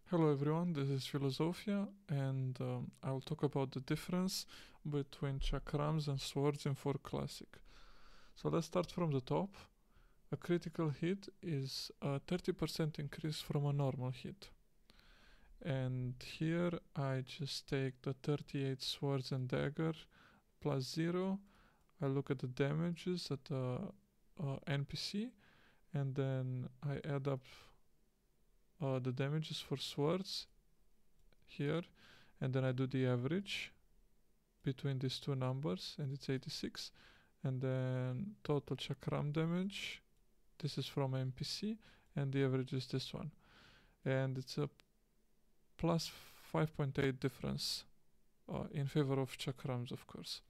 Hello everyone, this is Philosophia, and I will talk about the difference between chakrams and swords in 4 Classic. So let's start from the top. A critical hit is a 30% increase from a normal hit. And here I just take the 38 swords and dagger plus 0. I look at the damages at the NPC, and then I add up the damages for swords here, and then I do the average between these two numbers, and it's 86. And then total chakram damage, this is from NPC, and the average is this one, and it's a plus 5.8 difference in favor of chakrams, of course.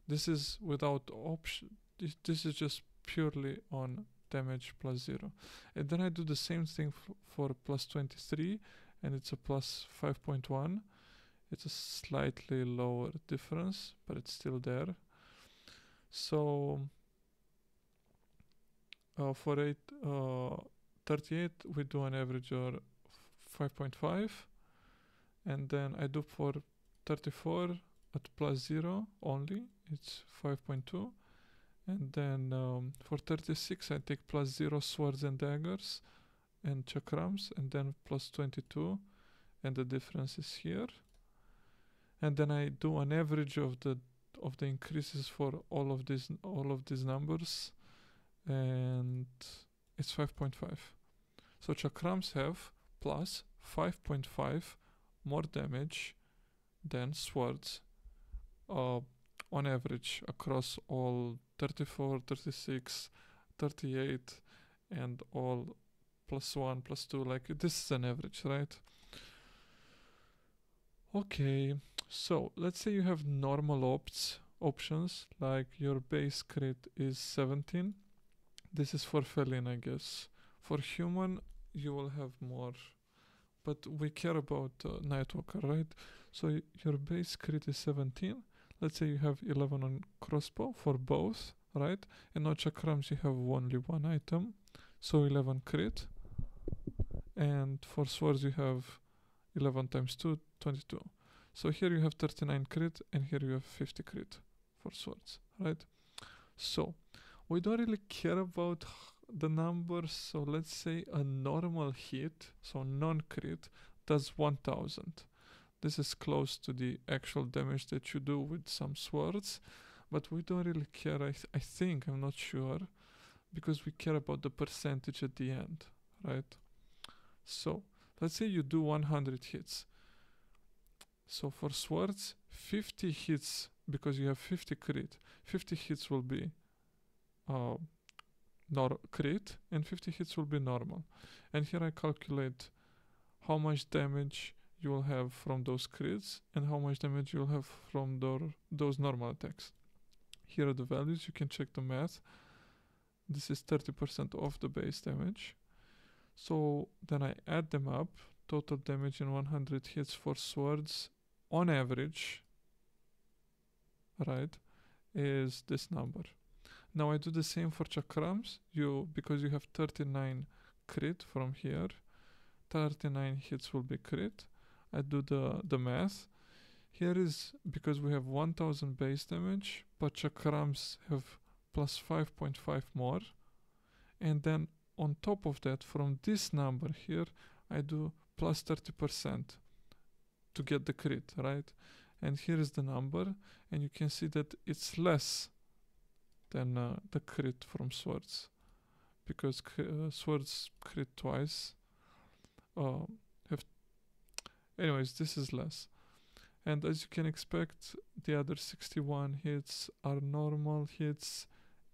This is without option. This is just purely on damage plus 0. And then I do the same thing for plus 23, and it's a plus 5.1. It's a slightly lower difference, but it's still there. So for 38 we do an average of 5.5, and then I do for 34 at plus 0 only, it's 5.2. And then for 36 I take plus 0 swords and daggers and chakrams, and then plus 22, and the difference is here. And then I do an average of the increases for all of these numbers, and it's 5.5. So chakrams have plus 5.5 more damage than swords on average across all 34, 36, 38, and all plus 1, plus 2, like this is an average, right? Okay, so let's say you have normal options, like your base crit is 17. This is for Felin, I guess. For human, you will have more, but we care about Nightwalker, right? So your base crit is 17. Let's say you have 11 on crossbow for both, right? And on chakrams you have only one item, so 11 crit. And for swords you have 11 times 2, 22. So here you have 39 crit, and here you have 50 crit for swords, right? So we don't really care about the numbers. So let's say a normal hit, so non-crit, does 1000. This is close to the actual damage that you do with some swords, but we don't really care, I think, I'm not sure, because we care about the percentage at the end, right? So let's say you do 100 hits. So for swords, 50 hits, because you have 50 crit, 50 hits will be crit, and 50 hits will be normal. And here I calculate how much damage you will have from those crits and how much damage you will have from those normal attacks. Here are the values, you can check the math. This is 30% of the base damage. So then I add them up. Total damage in 100 hits for swords on average, right, is this number. Now I do the same for chakrams. Because you have 39 crit from here, 39 hits will be crit. I do the math. Here is because we have 1000 base damage, but chakrams have plus 5.5 more. And then on top of that, from this number here, I do plus 30% to get the crit, right? And here is the number, and you can see that it's less than the crit from swords, because swords crit twice. Anyways, this is less. And as you can expect, the other 61 hits are normal hits,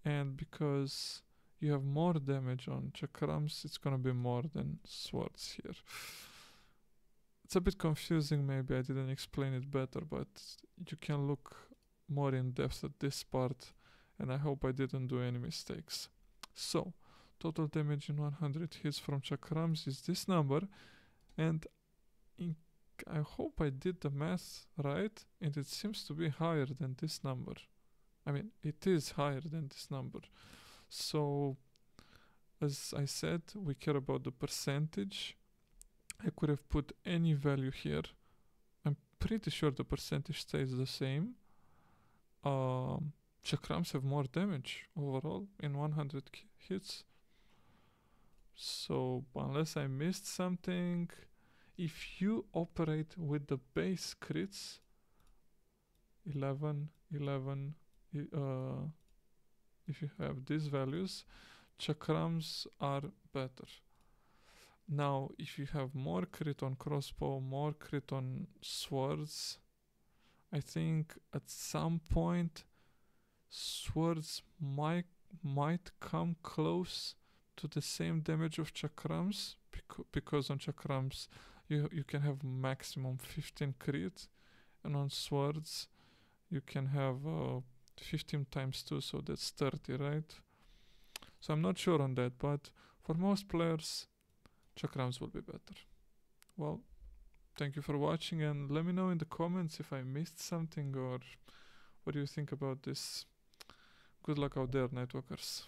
and because you have more damage on chakrams, it's gonna be more than swords here. It's a bit confusing, maybe I didn't explain it better, but you can look more in depth at this part, and I hope I didn't do any mistakes. So, total damage in 100 hits from chakrams is this number, and I hope I did the math right, and it seems to be higher than this number. I mean, it is higher than this number. So, as I said, we care about the percentage I could have put any value here. I'm pretty sure the percentage stays the same. Chakrams have more damage overall in 100 hits. So unless I missed something, if you operate with the base crits, 11, 11, if you have these values, chakrams are better. Now, if you have more crit on crossbow, more crit on swords, I think at some point swords might come close to the same damage of chakrams, because on chakrams you can have maximum 15 crit, and on swords you can have 15 times 2, so that's 30, right? So I'm not sure on that, but for most players chakrams will be better. Well, thank you for watching, and let me know in the comments if I missed something or what do you think about this. Good luck out there, Nightwalkers.